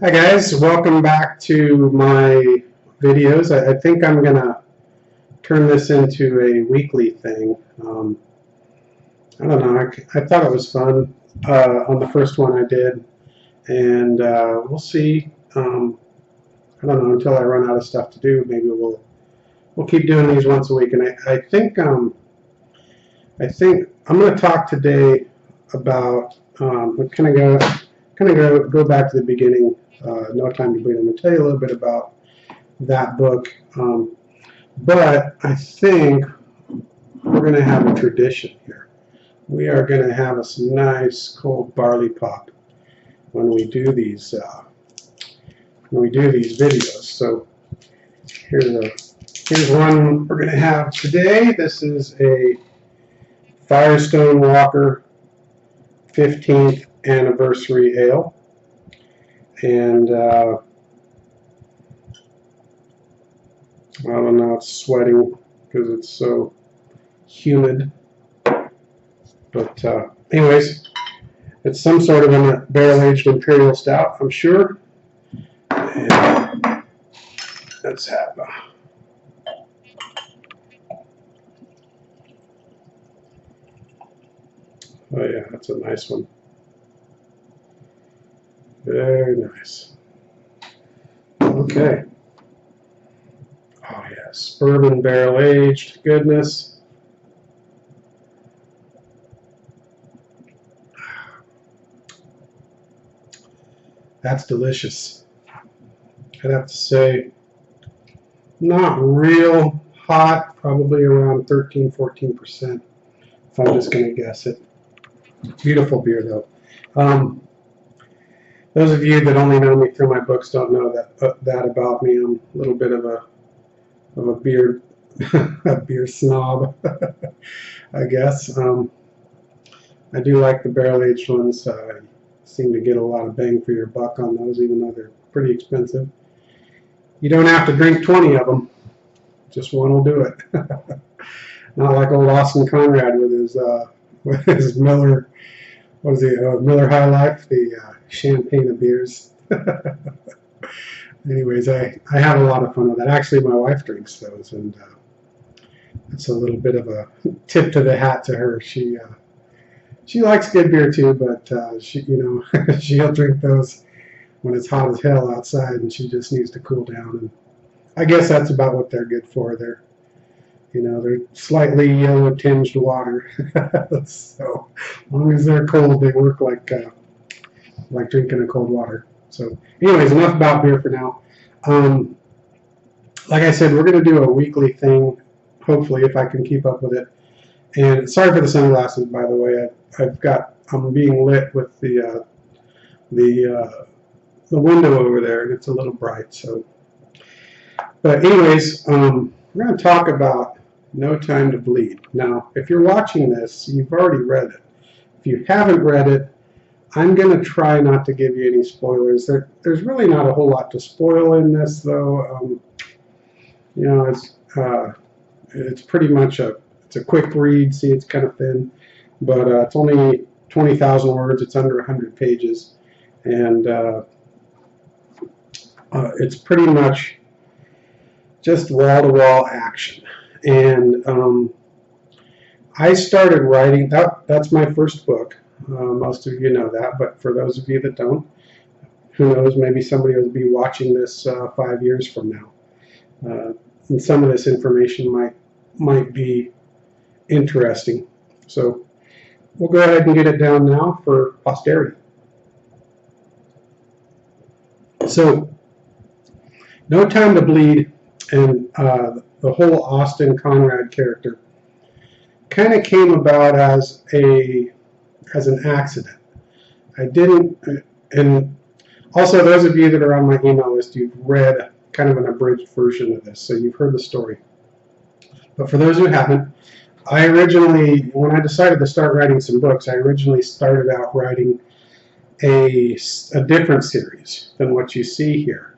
Hi guys, welcome back to my videos. I think I'm gonna turn this into a weekly thing. I don't know, I thought it was fun on the first one I did, and we'll see. I don't know, until I run out of stuff to do, maybe we'll keep doing these once a week. And I think I'm gonna talk today about go back to the beginning. No Time to Bleed. I'm going to tell you a little bit about that book, but I think we're going to have a tradition here. We are going to have a nice cold barley pop when we do these videos. So here's one we're going to have today. This is a Firestone Walker 15th anniversary ale. And I don't know, it's sweating because it's so humid. But anyways, it's some sort of a barrel-aged imperial stout, I'm sure. And let's have oh yeah, that's a nice one. Very nice. Okay. Oh yes, bourbon barrel aged goodness. That's delicious. I'd have to say, not real hot, probably around 13–14%, if I'm just going to guess it. Beautiful beer though. Those of you that only know me through my books don't know that about me. I'm a little bit of a beer a beer snob, I guess. I do like the barrel-aged ones. I seem to get a lot of bang for your buck on those, even though they're pretty expensive. You don't have to drink 20 of them. Just one will do it. Not like old Austin Conrad with his Miller. What was it? Miller High Life, the champagne of beers. Anyways, I have a lot of fun with that. Actually, my wife drinks those, and it's a little bit of a tip to the hat to her. She likes good beer too, but she'll drink those when it's hot as hell outside, and she just needs to cool down. And I guess that's about what they're good for. They're slightly yellow tinged water. So as long as they're cold, they work like drinking a cold water. So anyways, enough about beer for now. Like I said, we're going to do a weekly thing, hopefully, if I can keep up with it. And sorry for the sunglasses, by the way. I'm being lit with the window over there, and it's a little bright. So, but anyways, we're going to talk about No Time to Bleed. Now, if you're watching this, you've already read it. If you haven't read it, I'm going to try not to give you any spoilers. There's really not a whole lot to spoil in this, though. It's pretty much it's a quick read. See, it's kind of thin, but it's only 20,000 words. It's under 100 pages, and it's pretty much just wall-to-wall action. And I started writing. That's my first book. Most of you know that, but for those of you that don't, who knows, maybe somebody will be watching this 5 years from now. And some of this information might be interesting. So we'll go ahead and get it down now for posterity. So No Time to Bleed and the whole Austin Conrad character kind of came about as an accident. I didn't, and also those of you that are on my email list, you've read kind of an abridged version of this, so you've heard the story. But for those who haven't, when I decided to start writing some books, I originally started out writing a different series than what you see here.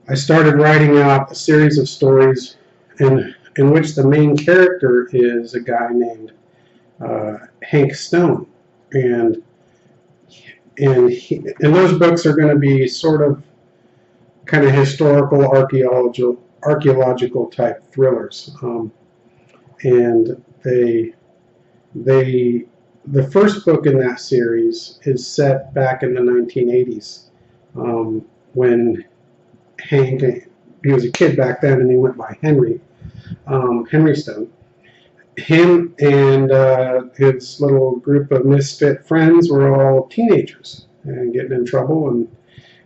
I started writing out a series of stories in which the main character is a guy named Hank Stone, and and those books are going to be sort of kind of historical archaeological type thrillers, and the first book in that series is set back in the 1980s, when Hank, he was a kid back then, and he went by Henry Stone. Him and his little group of misfit friends were all teenagers and getting in trouble, and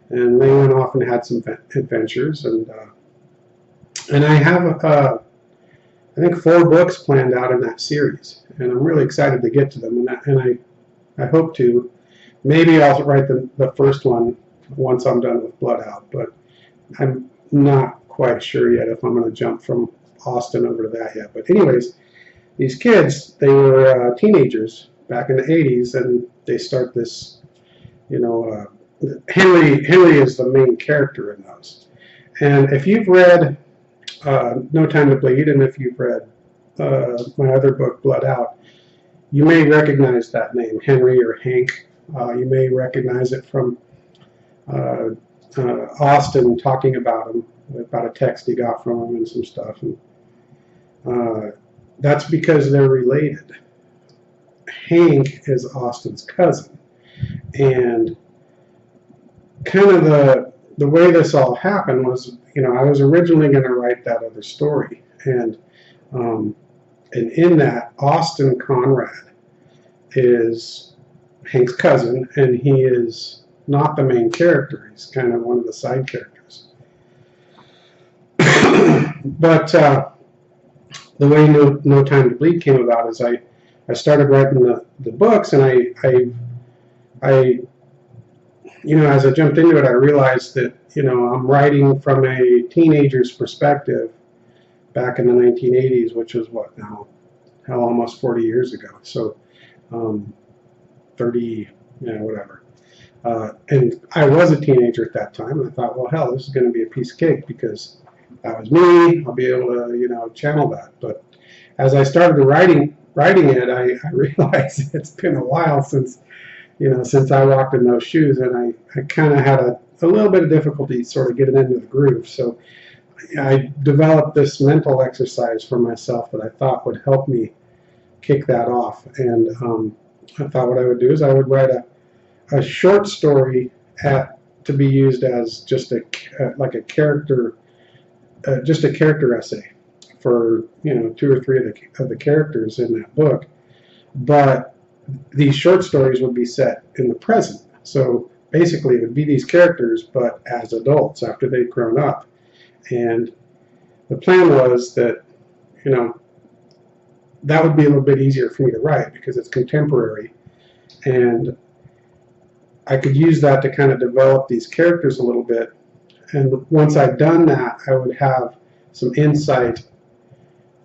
they went off and had some adventures, and I have I think 4 books planned out in that series, and I'm really excited to get to them, and I hope to. Maybe I'll write the first one once I'm done with Blood Out, but I'm not quite sure yet if I'm going to jump from Austin over to that yet. But anyways, these kids, they were teenagers back in the 80s, and they start this, Henry is the main character in those. And if you've read No Time to Bleed, and if you've read my other book, Blood Out, you may recognize that name, Henry or Hank. You may recognize it from Austin talking about him, about a text he got from him and some stuff. And that's because they're related. Hank is Austin's cousin. And kind of the way this all happened was, I was originally going to write that other story. And in that, Austin Conrad is Hank's cousin, and he is not the main character. He's kind of one of the side characters. But the way No Time to Bleed came about is I started writing the books, and I as I jumped into it, I realized that, I'm writing from a teenager's perspective back in the 1980s, which was what now? Hell, almost 40 years ago. So 30, whatever. And I was a teenager at that time, and I thought, well, hell, this is going to be a piece of cake because that was me. I'll be able to, channel that. But as I started writing it, I realized it's been a while since I walked in those shoes, and I kind of had a little bit of difficulty sort of getting into the groove. So I developed this mental exercise for myself that I thought would help me kick that off. And I thought what I would do is I would write a short story to be used as just a character, just a character essay for 2 or 3 of the characters in that book. But these short stories would be set in the present. So basically it would be these characters, but as adults after they've grown up. And the plan was that, that would be a little bit easier for me to write because it's contemporary. And I could use that to kind of develop these characters a little bit. And once I'd done that, I would have some insight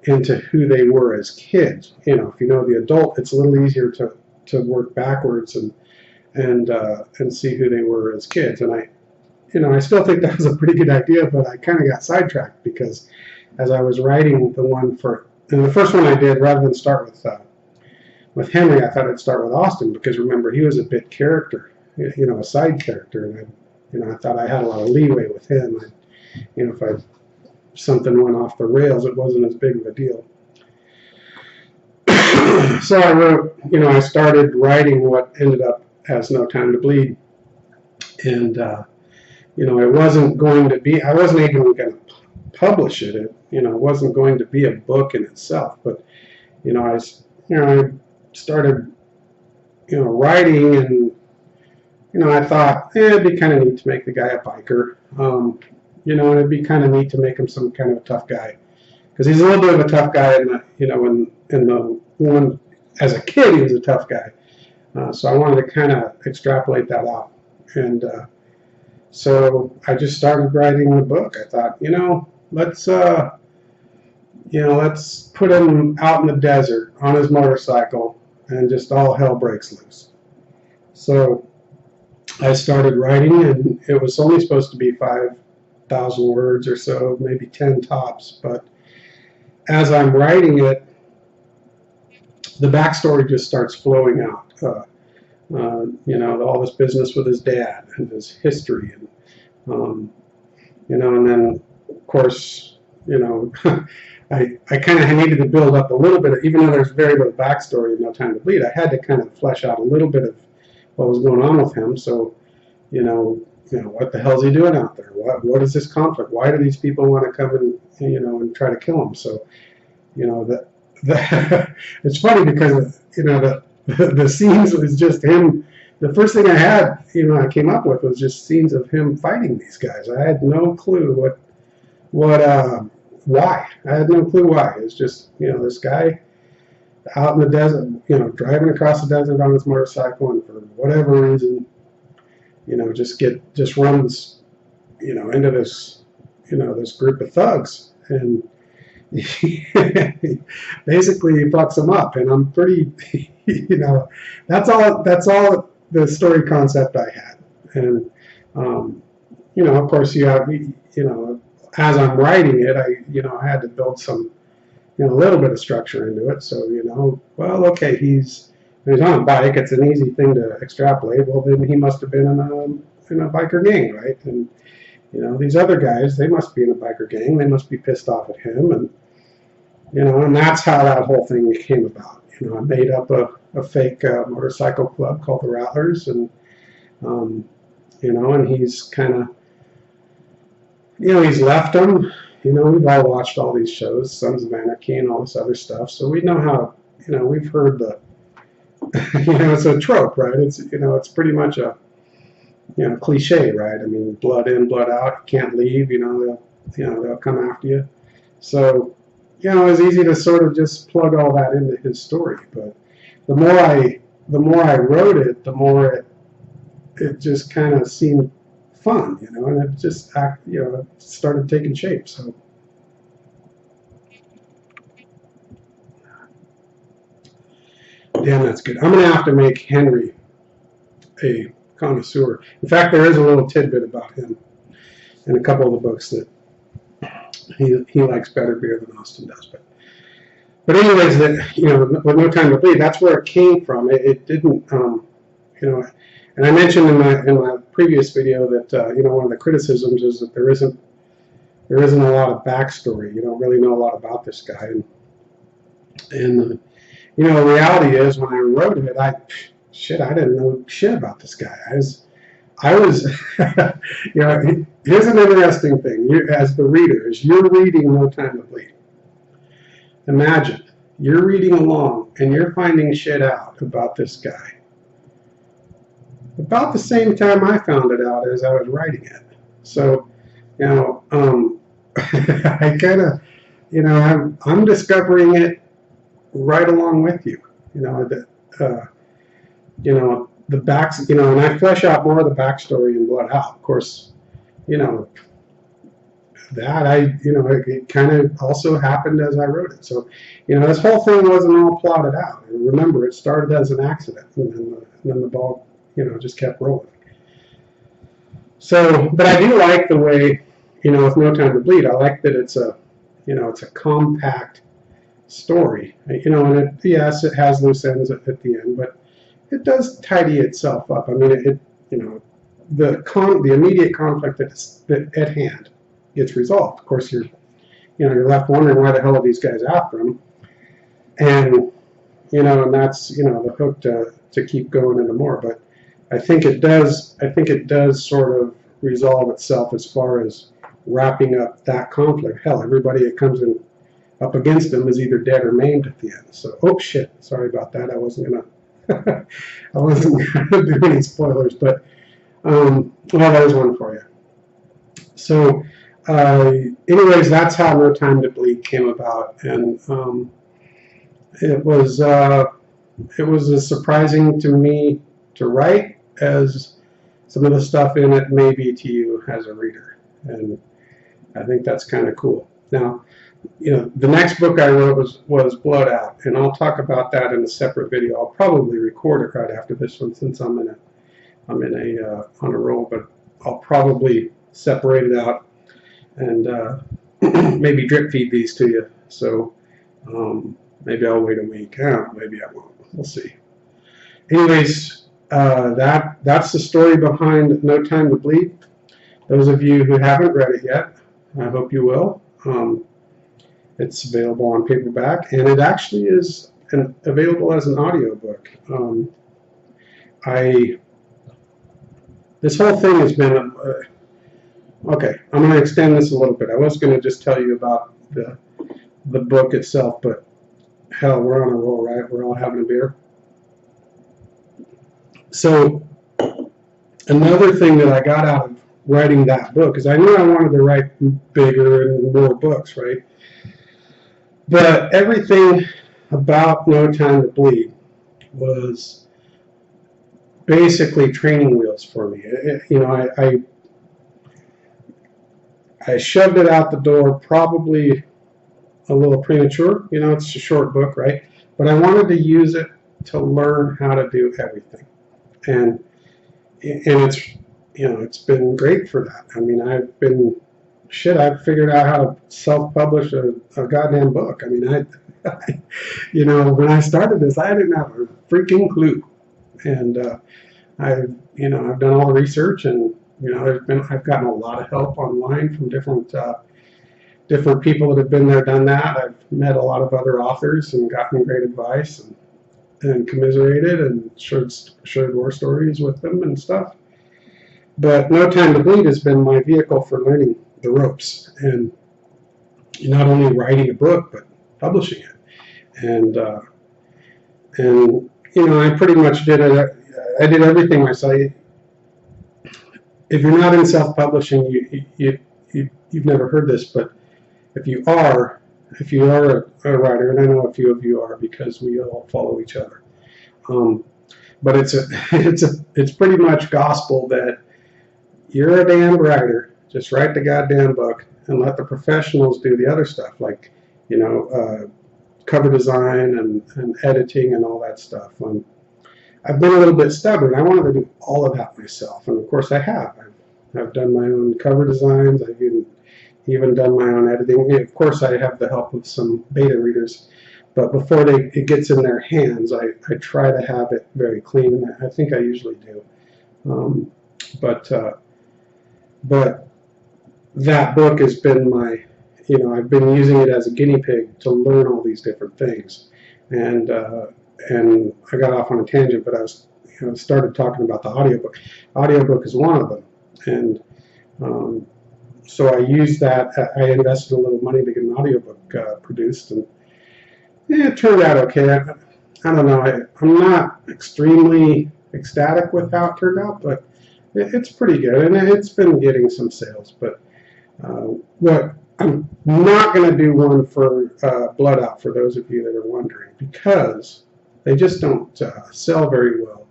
into who they were as kids. If you know the adult, it's a little easier to work backwards and see who they were as kids. And I still think that was a pretty good idea, but I kind of got sidetracked because as I was writing the first one I did, rather than start with Henry, I thought I'd start with Austin because remember, he was a bit character, a side character, and I thought I had a lot of leeway with him. If something went off the rails, it wasn't as big of a deal. So I wrote, I started writing what ended up as No Time to Bleed, and it wasn't going to be, I wasn't even going to publish it. It wasn't going to be a book in itself, but I started writing, and I thought it'd be kind of neat to make the guy a biker. And it'd be kind of neat to make him some kind of a tough guy, because he's a little bit of a tough guy. In the one as a kid, he was a tough guy. So I wanted to kind of extrapolate that out, and so I just started writing the book. I thought, let's put him out in the desert on his motorcycle, and just all hell breaks loose. So I started writing, and it was only supposed to be 5,000 words or so, maybe 10 tops. But as I'm writing it, the backstory just starts flowing out. you know, all this business with his dad and his history, and you know, and then of course, you know, I kind of needed to build up a little bit, even though there's very little backstory in No Time to Bleed. I had to kind of flesh out a little bit of what was going on with him. So, you know, what the hell's he doing out there? What is this conflict? Why do these people want to come and, you know, and try to kill him? So, you know, it's funny because, you know, the scenes was just him. The first thing I had, you know, I came up with was just scenes of him fighting these guys. I had no clue why. I had no clue why. It's just, you know, this guy out in the desert, you know, driving across the desert on his motorcycle, and for whatever reason, you know, just runs, you know, into this, you know, this group of thugs, and basically he fucks them up. And I'm pretty, you know, that's all the story concept I had. And you know, of course, you know, as I'm writing it, you know, I had to build some, you know, a little bit of structure into it. So, you know, well, okay, he's on a bike. It's an easy thing to extrapolate. Well, then he must have been in a biker gang, right? And, you know, these other guys, they must be in a biker gang. They must be pissed off at him. And, you know, and that's how that whole thing came about. You know, I made up a fake motorcycle club called the Rattlers. And, you know, and he's kind of, you know, he's left them. You know, we've all watched all these shows, Sons of Anarchy and all this other stuff, so we know how, you know, we've heard the, you know, it's a trope, right? It's, you know, it's pretty much a, you know, cliche, right? I mean, blood in, blood out, you can't leave, you know, they'll come after you. So, you know, it was easy to sort of just plug all that into his story, but the more I wrote it, the more it just kind of seemed fun, you know, and it just you know, it started taking shape. So damn, that's good. I'm gonna have to make Henry a connoisseur. In fact, there is a little tidbit about him in a couple of the books that he likes better beer than Austin does. But anyways, that, you know, with No Time to Bleed, that's where it came from. It didn't, you know. And I mentioned in my previous video that you know, one of the criticisms is that there isn't a lot of backstory. You don't really know a lot about this guy, and you know, the reality is when I wrote it, I didn't know shit about this guy. I was you know, here's an interesting thing. You, as the reader, as you're reading No Time to Bleed, imagine you're reading along and you're finding shit out about this guy about the same time I found it out as I was writing it. So, you know, I kind of, you know, I'm discovering it right along with you. You know, you know, the backs, you know, and I flesh out more of the backstory in Blood Out. Of course, you know, that you know, it kind of also happened as I wrote it. So, you know, this whole thing wasn't all plotted out. And remember, it started as an accident, and then the ball, you know, just kept rolling. So, but I do like the way, you know, with No Time to Bleed, I like that it's a, you know, it's a compact story. You know, and yes, it has loose ends at the end, but it does tidy itself up. I mean, you know, the immediate conflict that at hand gets resolved. Of course, you're left wondering why the hell are these guys after him, and you know, and that's, you know, the hook to keep going into more. But I think it does sort of resolve itself as far as wrapping up that conflict. Hell, everybody that comes in up against them is either dead or maimed at the end. So, oh shit, sorry about that. I wasn't gonna do any spoilers, but well, there's one for you. So, anyways, that's how No Time to Bleed came about, and it was as surprising to me to write as some of the stuff in it may be to you as a reader, and I think that's kind of cool. Now, you know, the next book I wrote was Blood Out, and I'll talk about that in a separate video. I'll probably record it right after this one, since I'm on a roll, but I'll probably separate it out and maybe drip feed these to you. So maybe I'll wait a week. Maybe I won't. We'll see. Anyways, That's the story behind No Time to Bleed. Those of you who haven't read it yet, I hope you will. It's available on paperback, and it actually is available as an audiobook. This whole thing has been okay. I'm going to extend this a little bit. I was going to just tell you about the book itself, but hell, we're on a roll, right? We're all having a beer. So another thing that I got out of writing that book is I knew I wanted to write bigger and more books, right? But everything about No Time to Bleed was basically training wheels for me. I shoved it out the door probably a little premature. It's a short book, right? But I wanted to use it to learn how to do everything. And it's it's been great for that. I mean, I've figured out how to self-publish a goddamn book. I mean, when I started this, I didn't have a freaking clue, and I've done all the research, and I've gotten a lot of help online from different people that have been there, done that. I've met a lot of other authors and gotten great advice and commiserated and shared war stories with them and stuff. But No Time to Bleed has been my vehicle for learning the ropes, and not only writing a book but publishing it. And I pretty much did it. I did everything myself. If you're not in self-publishing, you've never heard this, but if you are a writer, and I know a few of you are because we all follow each other, but it's pretty much gospel that you're a damn writer. Just write the goddamn book and let the professionals do the other stuff, like cover design and editing and all that stuff. I've been a little bit stubborn. I wanted to do all of that myself, and of course I have. I've done my own cover designs. I've even done my own editing. Of course, I have the help of some beta readers, but before it gets in their hands, I try to have it very clean, and I think I usually do. But that book has been I've been using it as a guinea pig to learn all these different things, and I got off on a tangent, but I started talking about the audiobook. Audiobook is one of them, and so I used that. I invested a little money to get an audiobook produced, and it turned out okay. I don't know. I'm not extremely ecstatic with how it turned out, but it's pretty good, and it's been getting some sales. But what I'm not going to do one for Blood Out, for those of you that are wondering, because they just don't sell very well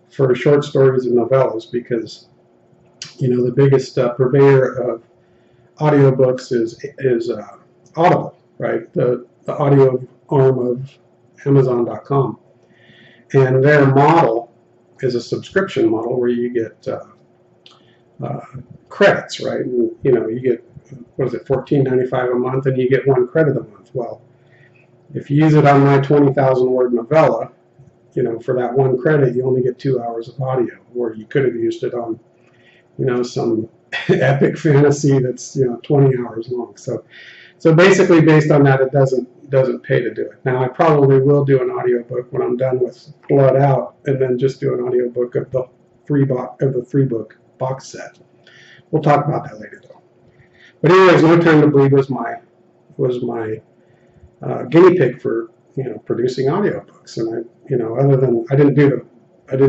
for short stories and novellas, because the biggest purveyor of audiobooks is Audible, right? The audio arm of Amazon.com, and their model is a subscription model where you get credits, right? And, you get, what is it, $14.95 a month, and you get 1 credit a month. Well, if you use it on my 20,000 word novella, for that 1 credit, you only get 2 hours of audio, or you could have used it on, some epic fantasy that's 20 hours long. So basically, based on that, it doesn't pay to do it. Now, I probably will do an audiobook when I'm done with Blood Out, and then just do an audiobook of the 3-book box set. We'll talk about that later, though. But anyways, No Time to Bleed was my guinea pig for producing audiobooks, and other than I didn't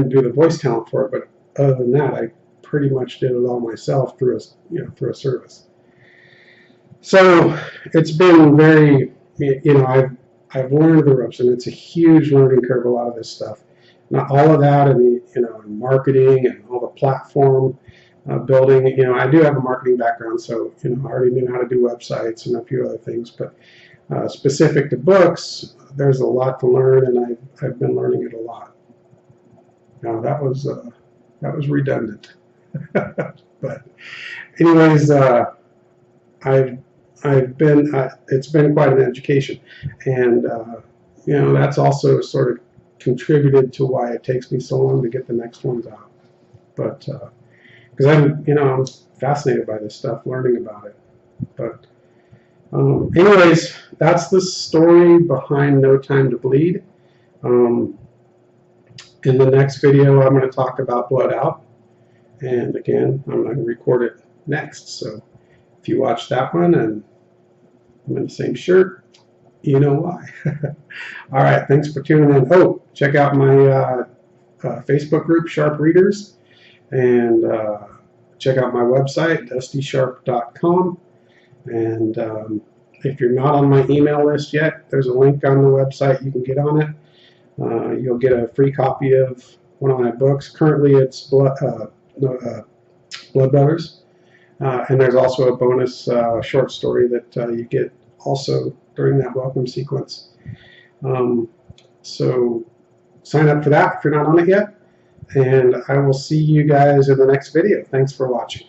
do the voice talent for it, but other than that, I pretty much did it all myself through a service. So it's been very, I've learned the ropes, and it's a huge learning curve, a lot of this stuff. Not all of that, and and marketing and all the platform building. I do have a marketing background, so I already knew how to do websites and a few other things. But specific to books, there's a lot to learn, and I've been learning it a lot. Now that was redundant, but anyways, it's been quite an education, and that's also sort of contributed to why it takes me so long to get the next ones out. But because I'm fascinated by this stuff, learning about it. But anyways, that's the story behind No Time to Bleed. In the next video, I'm going to talk about Blood Out. And again, I'm going to record it next. So if you watch that one and I'm in the same shirt, you know why. All right, thanks for tuning in. Oh, check out my Facebook group, Sharp Readers, and check out my website, dustysharp.com. And if you're not on my email list yet, there's a link on the website. You can get on it. You'll get a free copy of one of my books. Currently, it's Blood Brothers. And there's also a bonus short story that you get also during that welcome sequence. So sign up for that if you're not on it yet. And I will see you guys in the next video. Thanks for watching.